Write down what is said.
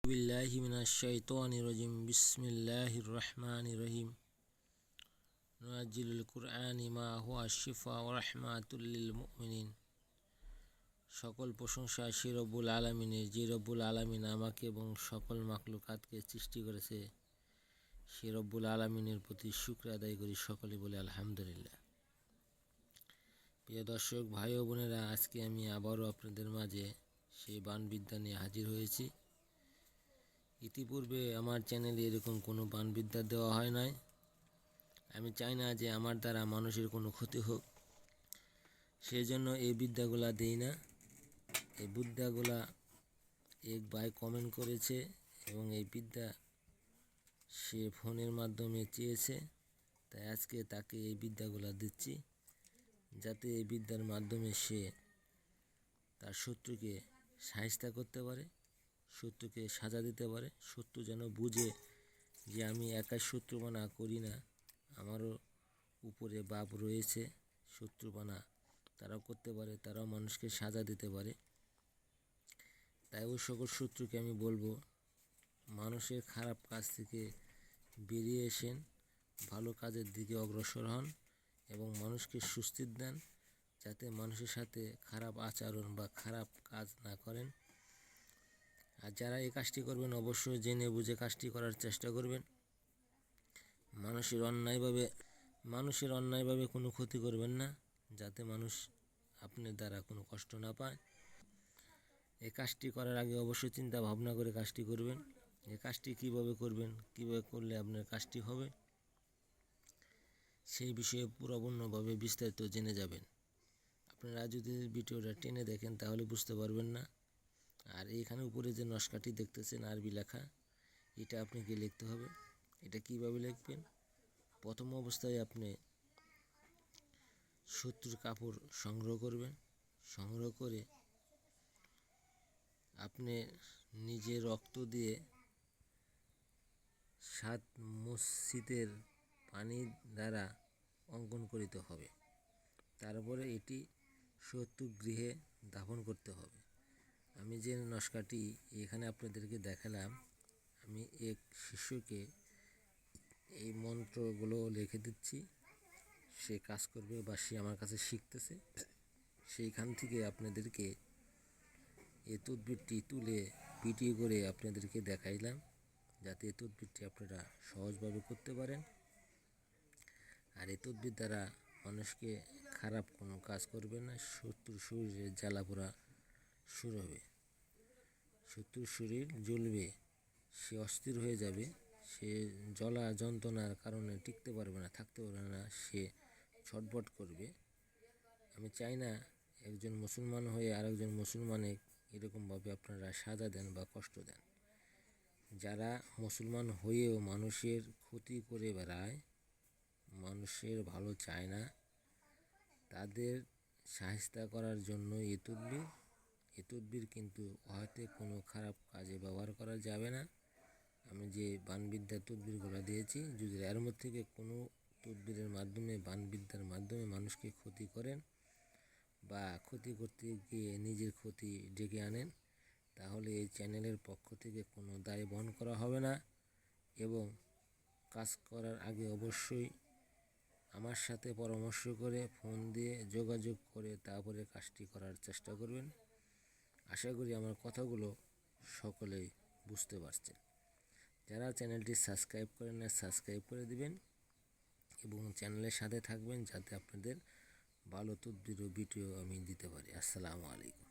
বিল্লাহি মিনাশ শাইতানির রাজিম বিসমিল্লাহির রহমানির রহিম নুনাজ্জিলুল কুরআনি মা হুয়া শিফা ওয়া রাহমাতুল লিল মুমিনিন। সকল প্রশংসা সে রব্বুল আলামিনের, যে রব্বুল আলামিন আমাকে এবং সকল মাখলুকাতকে সৃষ্টি করেছে। সে রব্বুল আলামিনের প্রতি শুকর আদায় করি, সকলে বলে আলহামদুলিল্লাহ। প্রিয় দর্শক ভাই ও বোনেরা, আজকে আমি আবারও আপনাদের মাঝে সেই বাণবিদ্যা নিয়ে হাজির হয়েছি। ইতিপূর্বে আমার চ্যানেলে এরকম কোনো বাণবিদ্যা দেওয়া হয় নাই। আমি চাই না যে আমার দ্বারা মানুষের কোনো ক্ষতি হোক, সেই জন্য এই বিদ্যাগুলা দিই না। এই বিদ্যাগুলা এক ভাই কমেন্ট করেছে এবং এই বিদ্যা সে ফোনের মাধ্যমে চেয়েছে, তাই আজকে তাকে এই বিদ্যাগুলা দিচ্ছি, যাতে এই বিদ্যার মাধ্যমে সে তার শত্রুকে শায়েস্তা করতে পারে, শত্রুকে সাজা দিতে পারে। শত্রু যেন বুঝে যে আমি একাই শত্রুপানা করি না, আমারও উপরে বাপ রয়েছে। শত্রুপানা তারাও করতে পারে, তারাও মানুষকে সাজা দিতে পারে। তাই ওই সকল শত্রুকে আমি বলবো, মানুষের খারাপ কাজ থেকে বেরিয়ে এসেন, ভালো কাজের দিকে অগ্রসর হন এবং মানুষকে সুস্থির দেন, যাতে মানুষের সাথে খারাপ আচরণ বা খারাপ কাজ না করেন। আর যারা এই কাজটি করবেন, অবশ্যই জেনে বুঝে কাজটি করার চেষ্টা করবেন। মানুষের অন্যায়ভাবে কোনো ক্ষতি করবেন না, যাতে মানুষ আপনার দ্বারা কোনো কষ্ট না পায়। এই কাজটি করার আগে অবশ্যই চিন্তা ভাবনা করে কাজটি করবেন। এই কাজটি কীভাবে করবেন, কীভাবে করলে আপনার কাজটি হবে, সেই বিষয়ে পুরোপূর্ণভাবে বিস্তারিত জেনে যাবেন। আপনারা যদি ভিডিওটা টেনে দেখেন তাহলে বুঝতে পারবেন না। আর এইখানে উপরে যে নকশাটি দেখতেছেন আরবি লেখা, এটা আপনাকে লিখতে হবে। এটা কিভাবে লিখবেন? প্রথম অবস্থায় আপনি শত্রুর কাপড় সংগ্রহ করবেন। সংগ্রহ করে আপনি নিজে রক্ত দিয়ে 7 মসজিদের পানি দ্বারা অঙ্কন করিতে হবে। তারপরে এটি শত্রু গৃহে দাফন করতে হবে। আমি যে নকশাটি এখানে আপনাদেরকে দেখালাম, আমি এক শিষ্যকে এই মন্ত্রগুলো লিখে দিচ্ছি, সে কাজ করবে বা সে আমার কাছে শিখতেছে। সেইখান থেকে আপনাদেরকে এই তদবিরটি তুলে ভিডিও করে আপনাদেরকে দেখাইলাম, যাতে এই তদবিরটি আপনারা সহজভাবে করতে পারেন। আর এই তদবির দ্বারা মানুষকে খারাপ কোনো কাজ করবে না। শত্রুর শরীরে জ্বালাপোড়া শুরু হবে, শত্রুর শরীর জ্বলবে, সে অস্থির হয়ে যাবে, সে জ্বলা যন্ত্রণার কারণে টিকতে পারবে না, থাকতে পারবে না, সে ছটফট করবে। আমি চাই না একজন মুসলমান হয়ে আরেকজন মুসলমানে এরকমভাবে আপনারা সাজা দেন বা কষ্ট দেন। যারা মুসলমান হয়েও মানুষের ক্ষতি করে বেড়ায়, মানুষের ভালো চায় না, তাদের শায়েস্তা করার জন্য এই তদবির কিন্তু হয়তো কোনো খারাপ কাজে ব্যবহার করা যাবে না। আমি যে বাণবিদ্যার তদবিরগুলো দিয়েছি, যদি এর মধ্যে থেকে কোনো তদবিরের মাধ্যমে, বাণবিদ্যার মাধ্যমে মানুষকে ক্ষতি করেন বা ক্ষতি করতে গিয়ে নিজের ক্ষতি ডেকে আনেন, তাহলে এই চ্যানেলের পক্ষ থেকে কোনো দায় বহন করা হবে না। এবং কাজ করার আগে অবশ্যই আমার সাথে পরামর্শ করে, ফোন দিয়ে যোগাযোগ করে তারপরে কাজটি করার চেষ্টা করবেন। আশা করি আমার কথাগুলো সকলেই বুঝতে পারছেন। যারা চ্যানেলটি সাবস্ক্রাইব করেন না, সাবস্ক্রাইব করে দিবেন এবং চ্যানেলের সাথে থাকবেন, যাতে আপনাদের ভালো তদবির ও ভিডিও আমি দিতে পারি। আসসালামু আলাইকুম।